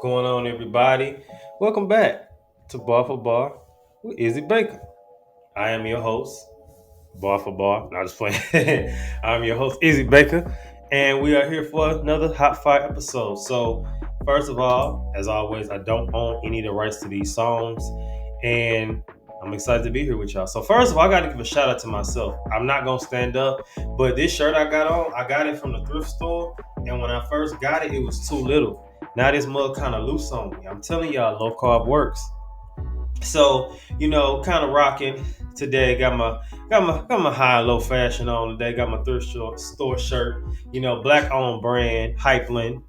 going on, everybody? Welcome back to Bar for Bar with Izzy Baker. I am your host, Bar for Bar. Not just playing. I'm your host, Izzy Baker, and we are here for another Hot Fire episode. So, first of all, as always, I don't own any of the rights to these songs, and I'm excited to be here with y'all. So, first of all, I got to give a shout out to myself. I'm not gonna stand up, but this shirt I got on, I got it from the thrift store, and when I first got it, it was too little. Now this mug kind of loose on me. I'm telling y'all, low carb works. So, kind of rocking today. Got my high and low fashion on today. Got my store shirt. Black on brand, Hypeland,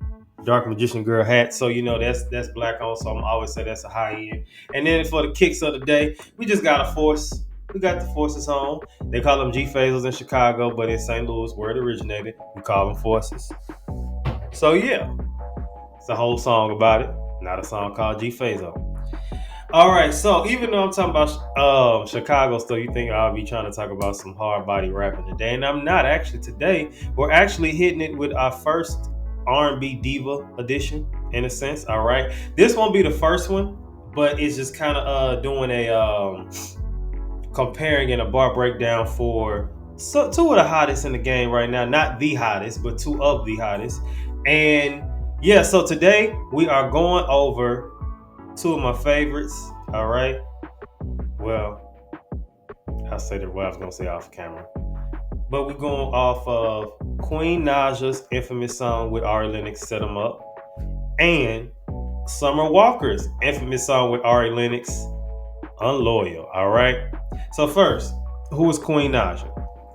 Dark Magician Girl hat. So that's black on. So I'm always say that's a high end. And then for the kicks of the day, we just got a force. We got the forces on. They call them G Phasers in Chicago, but in St. Louis, where it originated, we call them forces. So yeah, it's a whole song about it. Not a song called G Phaser. All right, so even though I'm talking about Chicago stuff, you think I'll be trying to talk about some hard body rapping today, and I'm not actually. Today, we're actually hitting it with our first R&B diva edition, in a sense. All right, this won't be the first one, but it's just kind of doing a comparing and a bar breakdown for two of the hottest in the game right now. Not the hottest, but two of the hottest. And yeah, so today we are going over two of my favorites. All right. Well, I say that what I was gonna say off camera, but we're going off of Queen Naija's infamous song with Ari Lennox, "Set 'Em Up," and Summer Walker's infamous song with Ari Lennox, "Unloyal." All right. So first, who is Queen Naija?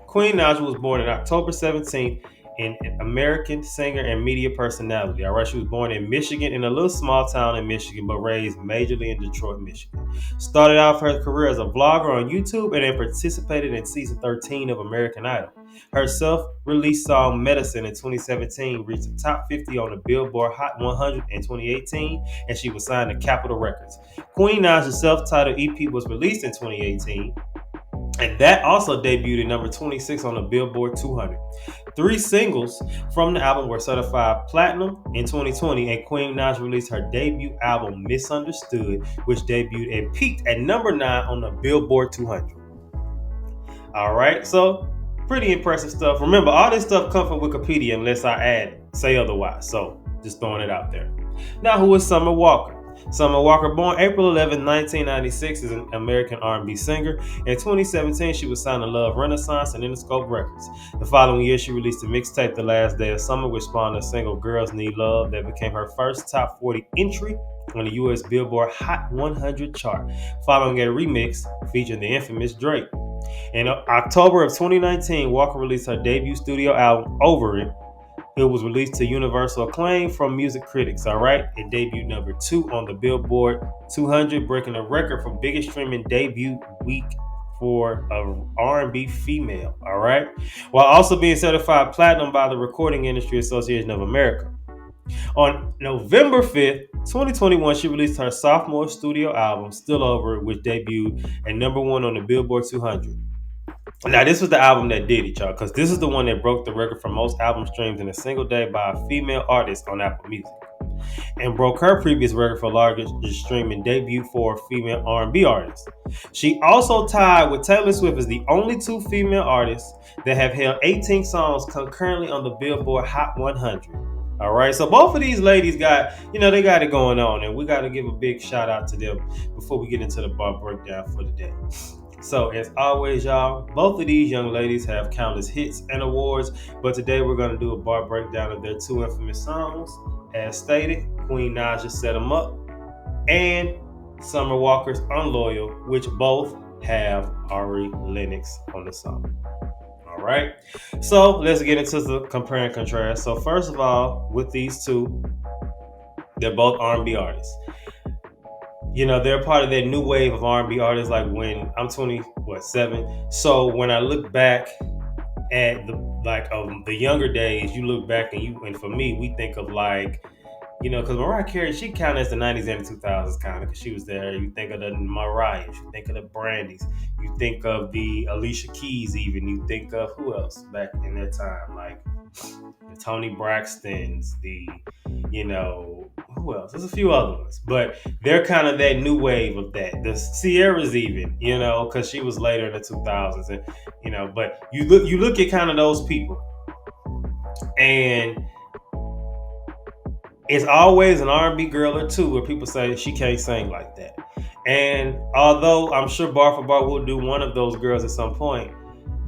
Queen Naija was born on October 17th, an American singer and media personality. All right, she was born in Michigan, in a little small town in Michigan, but raised majorly in Detroit, Michigan. Started off her career as a vlogger on YouTube and then participated in season 13 of American Idol. Her self-released song "Medicine" in 2017 reached the top 50 on the Billboard Hot 100 in 2018, and she was signed to Capitol Records. Queen Naija's self-titled EP was released in 2018, and that also debuted at number 26 on the Billboard 200. Three singles from the album were certified platinum in 2020, and Queen Naija released her debut album, "Misunderstood," which debuted and peaked at number 9 on the Billboard 200. All right, so pretty impressive stuff. Remember, all this stuff comes from Wikipedia unless I say otherwise. So just throwing it out there. Now, who is Summer Walker? Summer Walker, born April 11, 1996, is an American R&B singer. In 2017, she was signed to Love Renaissance and Interscope Records. The following year, she released a mixtape, "The Last Day of Summer," which spawned a single, "Girls Need Love," that became her first top 40 entry on the U.S. Billboard Hot 100 chart, following a remix featuring the infamous Drake. In October of 2019, Walker released her debut studio album, "Over It." It was released to universal acclaim from music critics, all right? It debuted number 2 on the Billboard 200, breaking a record for biggest streaming debut week for an R&B female, all right? While also being certified platinum by the Recording Industry Association of America. On November 5th, 2021, she released her sophomore studio album, "Still Over It," which debuted at number 1 on the Billboard 200. Now, this was the album that did it, y'all, because this is the one that broke the record for most album streams in a single day by a female artist on Apple Music, and broke her previous record for largest streaming debut for a female R&B artist. She also tied with Taylor Swift as the only two female artists that have held 18 songs concurrently on the Billboard Hot 100. All right, so both of these ladies got, they got it going on, and we got to give a big shout out to them before we get into the bar breakdown for the day. So, as always, y'all, both of these young ladies have countless hits and awards, but today we're going to do a bar breakdown of their two infamous songs. As stated, Queen Naija, "Set 'Em Up," and Summer Walker's "Unloyal," which both have Ari Lennox on the song. All right, so let's get into the compare and contrast. So first of all, with these two, they're both R&B artists. They're part of that new wave of R&B artists. Like when I'm 7. So when I look back at the younger days, you look back and for me, we think of because Mariah Carey, she counted as the 90s and the 2000s kind of, because she was there. You think of the Mariah, you think of the Brandys, you think of the Alicia Keys, even you think of who else back in that time, like the Tony Braxtons, the who else? There's a few other ones, but they're kind of that new wave of that. The Sierra's even, because she was later in the 2000s, and But you look at kind of those people, and it's always an R&B girl or two where people say she can't sing like that. And although I'm sure Bar for Bar will do one of those girls at some point,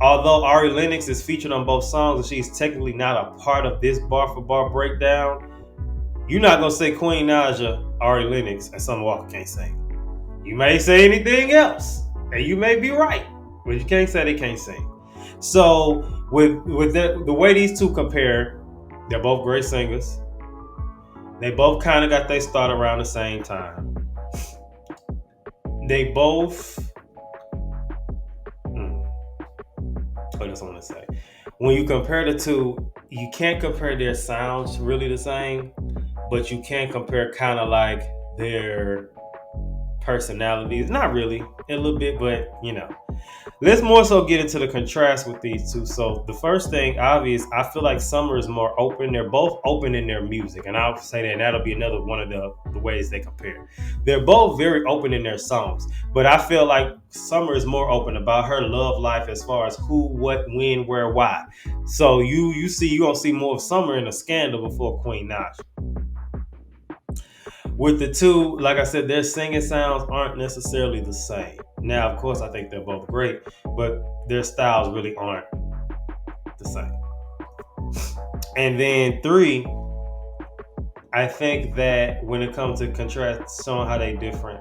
although Ari Lennox is featured on both songs and she's technically not a part of this Bar for Bar breakdown, you're not gonna say Queen Naija, Ari Lennox, and Summer Walker can't sing. You may say anything else, and you may be right, but you can't say they can't sing. So with the way these two compare, they're both great singers. They both kind of got their start around the same time. They both. What else I want to say? When you compare the two, you can't compare their sounds really the same, but you can compare kind of like their personalities. Not really, a little bit, but Let's more so get into the contrast with these two. So the first thing, obvious, I feel like Summer is more open. They're both open in their music, and I'll say that, and that'll be another one of the ways they compare. They're both very open in their songs, but I feel like Summer is more open about her love life as far as who, what, when, where, why. So you gonna see more of Summer in a Scandal before Queen Naija. With the two, like I said, their singing sounds aren't necessarily the same. Now, of course, I think they're both great, but their styles really aren't the same. And then 3, I think that when it comes to contrast, showing how they different,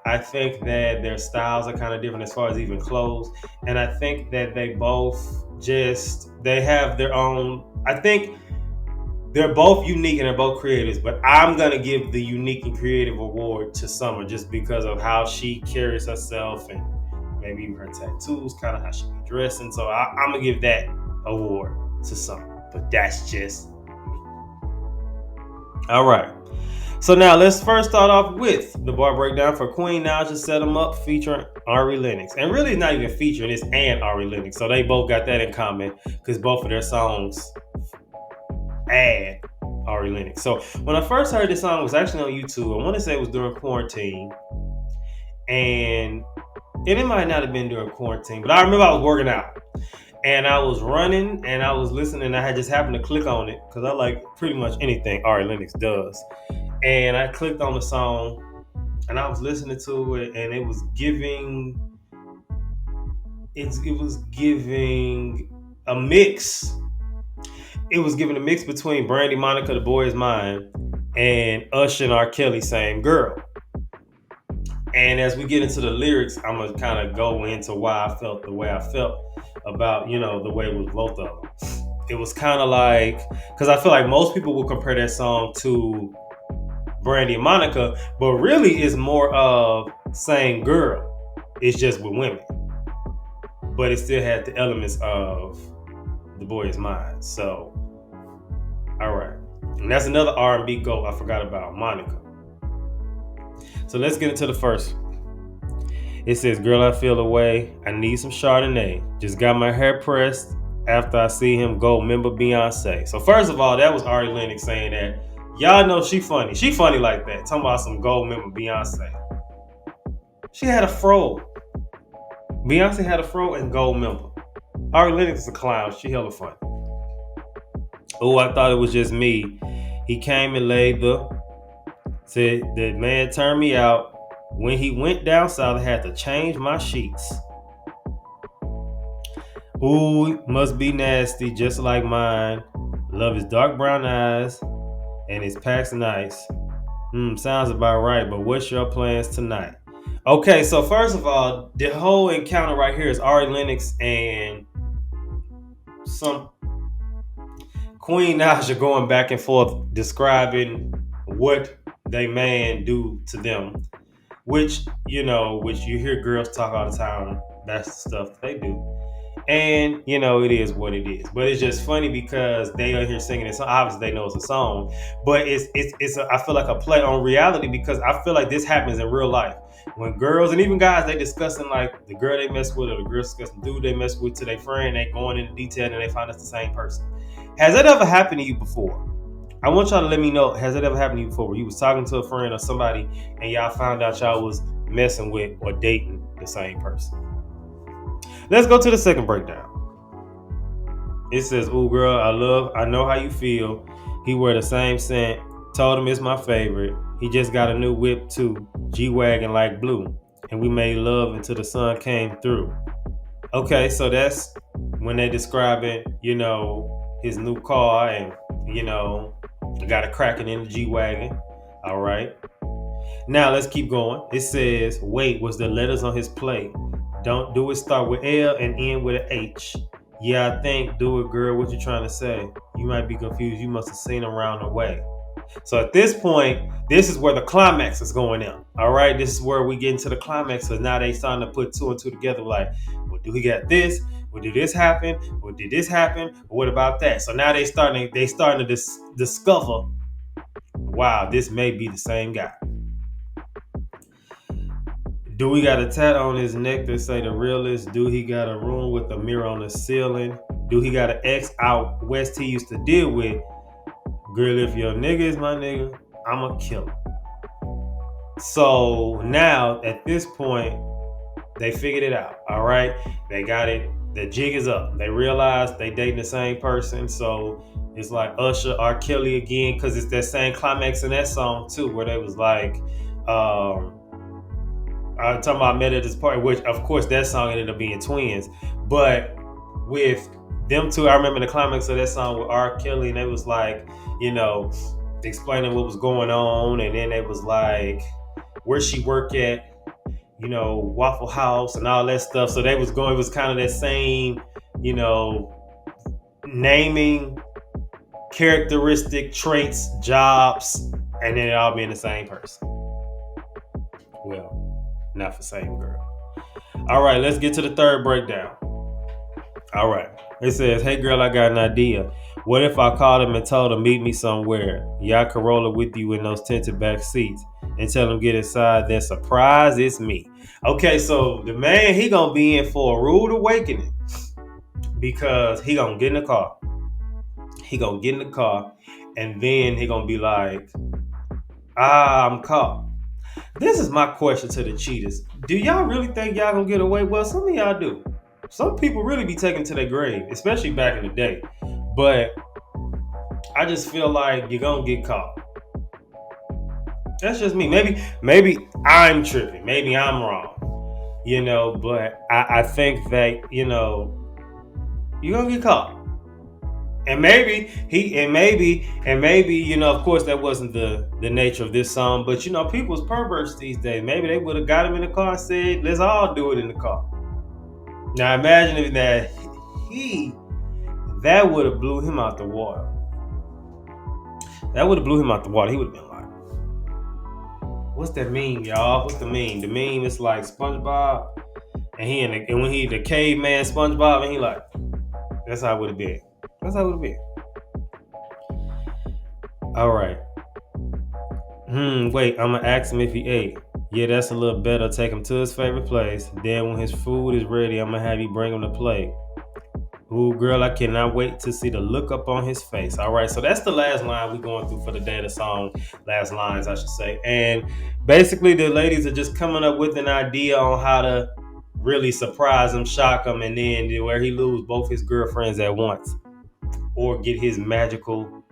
I think that their styles are kind of different as far as even clothes. And I think that they both they have their own, I think they're both unique and they're both creators, but I'm going to give the unique and creative award to Summer just because of how she carries herself and maybe even her tattoos, kind of how she be dressing. So I'm going to give that award to Summer, but that's just me. All right. So now let's first start off with the bar breakdown for Queen Naija Set 'Em Up featuring Ari Lennox. And really not even featuring, it's and Ari Lennox. So they both got that in common because both of their songs add Ari Lennox. So when I first heard this song, it was actually on YouTube. I want to say it was during quarantine, and it might not have been during quarantine, but I remember I was working out and I was running and I was listening. And I had just happened to click on it because I like pretty much anything Ari Lennox does. And I clicked on the song and I was listening to it, and it was giving a mix. It was giving a mix between Brandy Monica, The Boy Is Mine, and Usher and R. Kelly, Same Girl. And as we get into the lyrics, I'm going to kind of go into why I felt the way I felt about, the way it was both of them. It was kind of like, because I feel like most people will compare that song to Brandy and Monica, but really it's more of Same Girl. It's just with women. But it still had the elements of The Boy Is Mine. So, all right. And that's another R&B goat I forgot about, Monica. So let's get into the first. It says, girl, I feel away. I need some Chardonnay. Just got my hair pressed after I see him go. Remember Beyonce. So first of all, that was Ari Lennox saying that. Y'all know she funny. She funny like that. Talking about some gold member Beyonce. She had a fro. Beyonce had a fro and gold member. Ari Lennox is a clown. She hella funny. Oh, I thought it was just me. He came and said the man turned me out. When he went down south, I had to change my sheets. Ooh, must be nasty, just like mine. Love his dark brown eyes and his packs nice. Sounds about right, but what's your plans tonight? Okay, so first of all, the whole encounter right here is Ari Lennox and some Queen Naija going back and forth describing what they man do to them, which you hear girls talk all the time. That's the stuff they do. And, it is what it is. But it's just funny because they are here singing it. So obviously they know it's a song. But I feel like a play on reality because I feel like this happens in real life. When girls and even guys, they discussing like the girl they mess with or the girl discussing the dude they mess with to their friend, they going into detail and they find it's the same person. Has that ever happened to you before? I want y'all to let me know, has it ever happened to you before where you was talking to a friend or somebody and y'all found out y'all was messing with or dating the same person? Let's go to the second breakdown. It says, "Ooh, girl, I know how you feel. He wear the same scent. Told him it's my favorite. He just got a new whip too, G-Wagon like blue. And we made love until the sun came through." Okay, so that's when they describing, his new car and, got a cracking in the G-Wagon. All right. Now let's keep going. It says, "Wait, was the letters on his plate? Don't do it start with L and end with an H. Yeah, I think, do it, girl. What you trying to say? You might be confused. You must have seen him around the way." So at this point, this is where the climax is going in. All right, this is where we get into the climax. So now they starting to put two and two together. Like, well, do we got this? Well, did this happen? Well, did this happen? What about that? So now they starting to discover, wow, this may be the same guy. Do we got a tat on his neck that say the realest? Do he got a room with a mirror on the ceiling? Do he got an ex out west he used to deal with? Girl, if your nigga is my nigga, I'ma kill him. So now at this point, they figured it out. All right, they got it. The jig is up. They realized they dating the same person. So it's like Usher, R. Kelly again, because it's that same climax in that song too, where they was like, I'm talking about met at this party, which of course that song ended up being twins. But with them two, I remember the climax of that song with R. Kelly, and they was like, explaining what was going on, and then it was like, where she work at, Waffle House and all that stuff. So they was going, it was kind of that same, naming characteristic traits, jobs, and then it all being the same person. Well, not for same girl. All right, let's get to the third breakdown. All right. It says, "Hey girl, I got an idea. What if I called him and told him meet me somewhere? Yeah, I could roll it with you in those tinted back seats and tell him get inside. Then surprise, it's me." Okay, so the man, he gonna be in for a rude awakening because he gonna get in the car. He gonna get in the car and then he gonna be like, I'm caught. This is my question to the cheaters. Do y'all really think y'all gonna get away? Well, some of y'all do. Some people really be taken to their grave, especially back in the day. But I just feel like you're gonna get caught. That's just me. Maybe I'm tripping. Maybe I'm wrong. But I think that, you're gonna get caught. And maybe, of course, that wasn't the nature of this song, but people's perverts these days. Maybe they would have got him in the car and said, let's all do it in the car. Now imagine if that would have blew him out the water. That would have blew him out the water. He would have been like, what's that meme, y'all? What's the meme? The meme is like SpongeBob, and when he the caveman SpongeBob, and he like, that's how it would have been. That's how it would have been. All right. Wait, I'm gonna ask him if he ate. Yeah, that's a little better. Take him to his favorite place. Then when his food is ready, I'm gonna have you bring him the plate. Ooh, girl, I cannot wait to see the look up on his face. All right, so that's the last line we're going through for the day of the song. Last lines, I should say. And basically, the ladies are just coming up with an idea on how to really surprise him, shock him, and then where he lose both his girlfriends at once or get his magical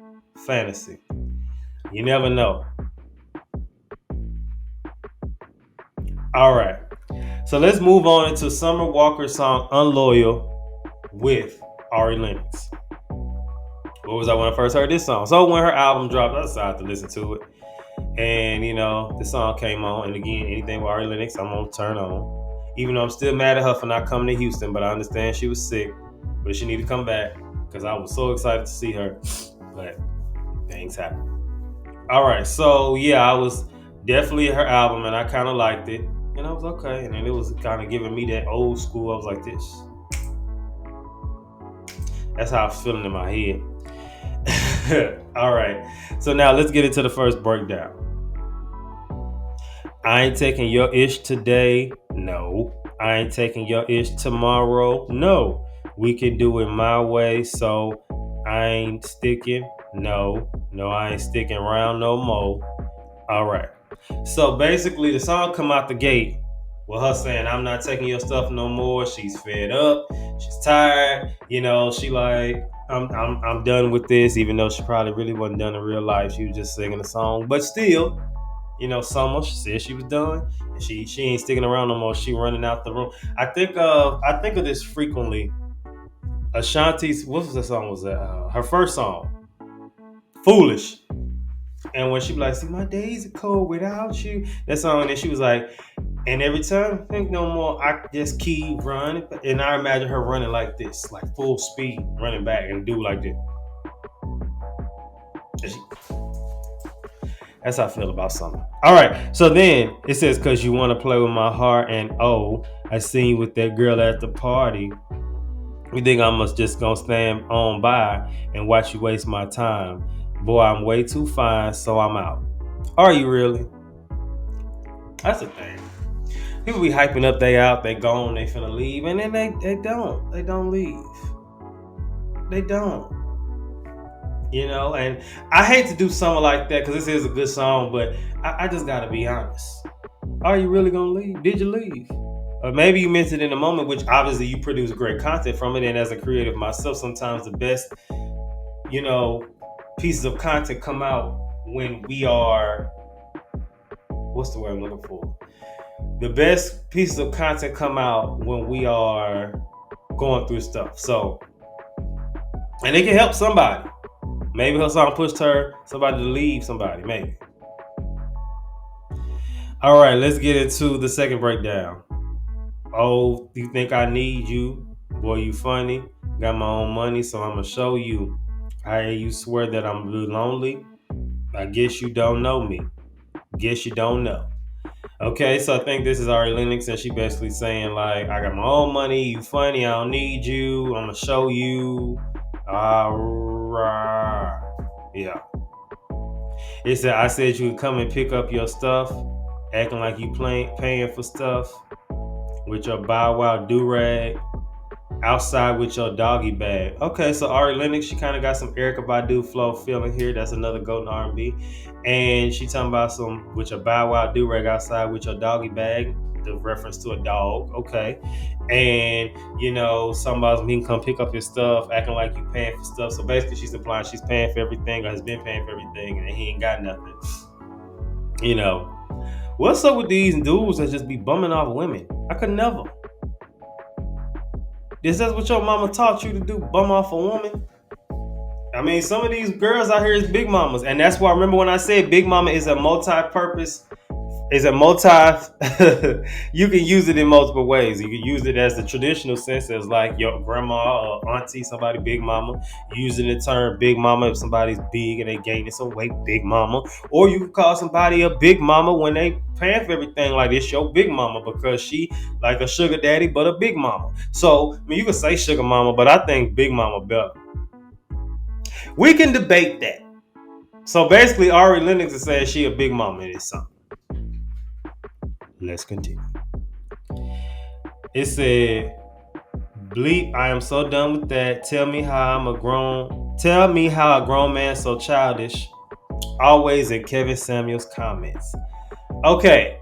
fantasy. You never know. All right, so let's move on into Summer Walker's song "Unloyal" with Ari Lennox. What was I when I first heard this song? So when her album dropped, I decided to listen to it. And, the song came on. And again, anything with Ari Lennox, I'm going to turn on. Even though I'm still mad at her for not coming to Houston. But I understand she was sick. But she need to come back. Because I was so excited to see her. But things happen. All right. So, yeah, I was definitely her album. And I kind of liked it. And I was okay. And then it was kind of giving me that old school. I was like, this. That's how I was feeling in my head. All right. So now let's get into the first breakdown. I ain't taking your ish today. No. I ain't taking your ish tomorrow. No. We can do it my way. So I ain't sticking No, I ain't sticking around no more. All right. So basically, the song come out the gate with her saying, "I'm not taking your stuff no more." She's fed up. She's tired. She like, I'm done with this. Even though she probably really wasn't done in real life, she was just singing the song. But still, Summer, she said she was done, and she ain't sticking around no more. She running out the room. I think of this frequently. Ashanti's, what was the song? Was that her first song? Foolish. And when she be like, "See, my days are cold without you," that song, and she was like, "And every time I think no more, I just keep running." And I imagine her running like this, like full speed, running back and do like this. That's how I feel about Summer. All right, so then it says, "Cause you want to play with my heart, and oh, I seen you with that girl at the party. You think I must just gonna stand on by and watch you waste my time? Boy, I'm way too fine, so I'm out." Are you really? That's the thing. People be hyping up, they out, they gone, they finna leave, and then they don't. They don't leave. They don't. And I hate to do something like that because this is a good song, but I just gotta be honest. Are you really gonna leave? Did you leave? Or maybe you meant it in a moment, which obviously you produce great content from it. And as a creative myself, sometimes the best, you know, pieces of content come out when we are, what's the word I'm looking for? The best pieces of content come out when we are going through stuff. So, and it can help somebody. Maybe her song pushed somebody to leave somebody, maybe. All right, let's get into the second breakdown. Oh, you think I need you? Boy, you funny. Got my own money, so I'ma show you. I hear you swear that I'm really lonely. I guess you don't know me. Guess you don't know. Okay, so I think this is Ari Lennox, and she basically saying like, I got my own money, you funny, I don't need you, I'ma show you. Yeah. It said I said you would come and pick up your stuff, acting like you paying for stuff with your Bow Wow do-rag, outside with your doggy bag. Okay, so Ari Lennox, she kind of got some Erykah Badu flow feeling here. That's another goat in R&B. And she talking about some with your Bow Wow do-rag outside with your doggy bag, the reference to a dog. Okay. And, something about he can come pick up his stuff, acting like you paying for stuff. So basically she's implying she's paying for everything or has been paying for everything and he ain't got nothing. What's up with these dudes that just be bumming off women? I could never. Is that what your mama taught you to do? Bum off a woman? I mean, some of these girls out here is big mamas. And that's why I remember when I said big mama is a multi-purpose, you can use it in multiple ways. You can use it as the traditional sense as like your grandma or auntie, somebody big mama. Using the term big mama if somebody's big and they gaining some weight, big mama. Or you can call somebody a big mama when they paying for everything, like it's your big mama because she like a sugar daddy but a big mama. So, I mean, you can say sugar mama, but I think big mama better. We can debate that. So basically, Ari Lennox is saying she a big mama in this song. Let's continue. It said, "Bleep, I am so done with that. Tell me how a grown man so childish." Always in Kevin Samuels' comments. Okay.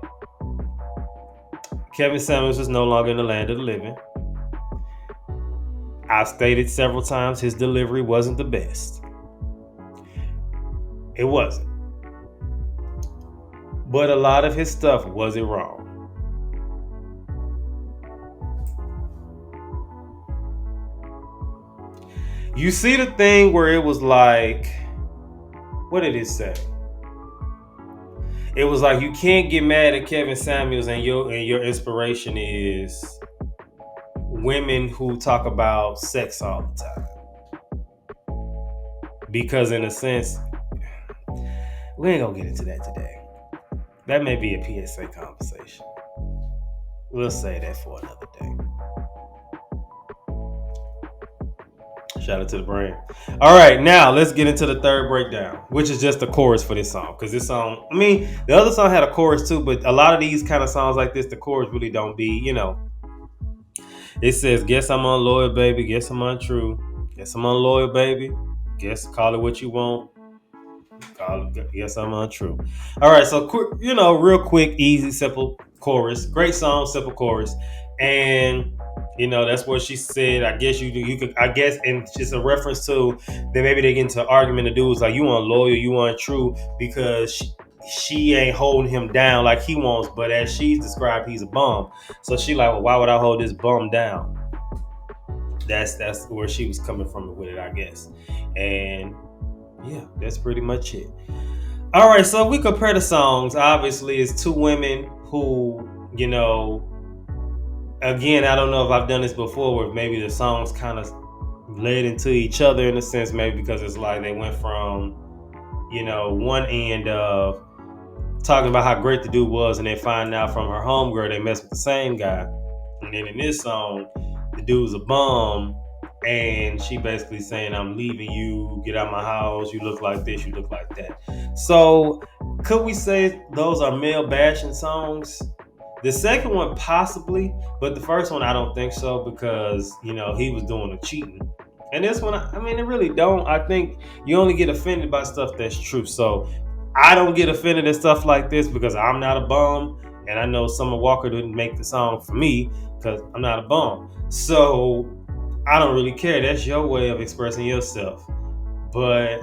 Kevin Samuels is no longer in the land of the living. I've stated several times his delivery wasn't the best. It wasn't. But a lot of his stuff wasn't wrong. You see the thing where it was like, what did it say? It was like you can't get mad at Kevin Samuels and your inspiration is women who talk about sex all the time. Because in a sense, we ain't gonna get into that today. That may be a PSA conversation. We'll say that for another day. Shout out to the brand. All right, now let's get into the third breakdown, which is just the chorus for this song. Because this song, I mean, the other song had a chorus too, but a lot of these kind of songs like this, the chorus really don't be, It says, "Guess I'm unloyal, baby. Guess I'm untrue. Guess I'm unloyal, baby. guess call it what you want. Yes, I'm untrue. All right, so real quick, easy, simple chorus. Great song, simple chorus, and that's what she said. I guess you could, I guess, and just a reference to that maybe they get into an argument. The dude's like, you want loyal, you want true, because she ain't holding him down like he wants, but as she's described, he's a bum. So she like, well, why would I hold this bum down? That's where she was coming from with it, I guess, and yeah, that's pretty much it. All right, so if we compare the songs, obviously it's two women who, again, I don't know if I've done this before where maybe the songs kind of led into each other in a sense, maybe because it's like they went from, one end of talking about how great the dude was and then find out from her homegirl they messed with the same guy. And then in this song, the dude's a bum and she basically saying, I'm leaving you, get out of my house, you look like this, you look like that. So could we say those are male bashing songs? The second one possibly, but the first one I don't think so because, he was doing the cheating. And this one, I mean, it really don't. I think you only get offended by stuff that's true. So I don't get offended at stuff like this because I'm not a bum. And I know Summer Walker didn't make the song for me because I'm not a bum. So I don't really care. That's your way of expressing yourself. But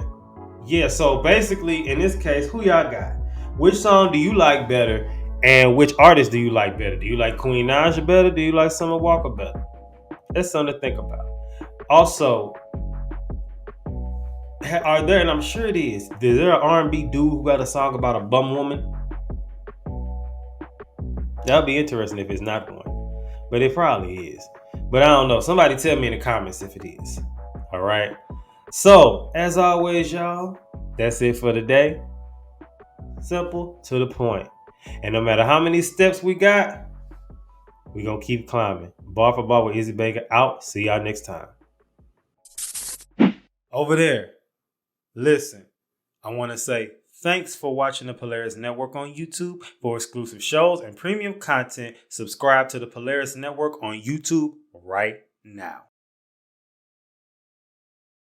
yeah, so basically in this case, who y'all got? Which song do you like better? And which artist do you like better? Do you like Queen Naija better? Do you like Summer Walker better? That's something to think about. Also, are there, and I'm sure it is there an R&B dude who got a song about a bum woman? That would be interesting if it's not one. But it probably is. But I don't know. Somebody tell me in the comments if it is. All right. So, as always, y'all, that's it for today. Simple, to the point. And no matter how many steps we got, we're going to keep climbing. Bar for bar with Izzy Baker out. See y'all next time. Over there. Listen, I want to say thanks for watching the Polaris Network on YouTube. For exclusive shows and premium content, subscribe to the Polaris Network on YouTube right now.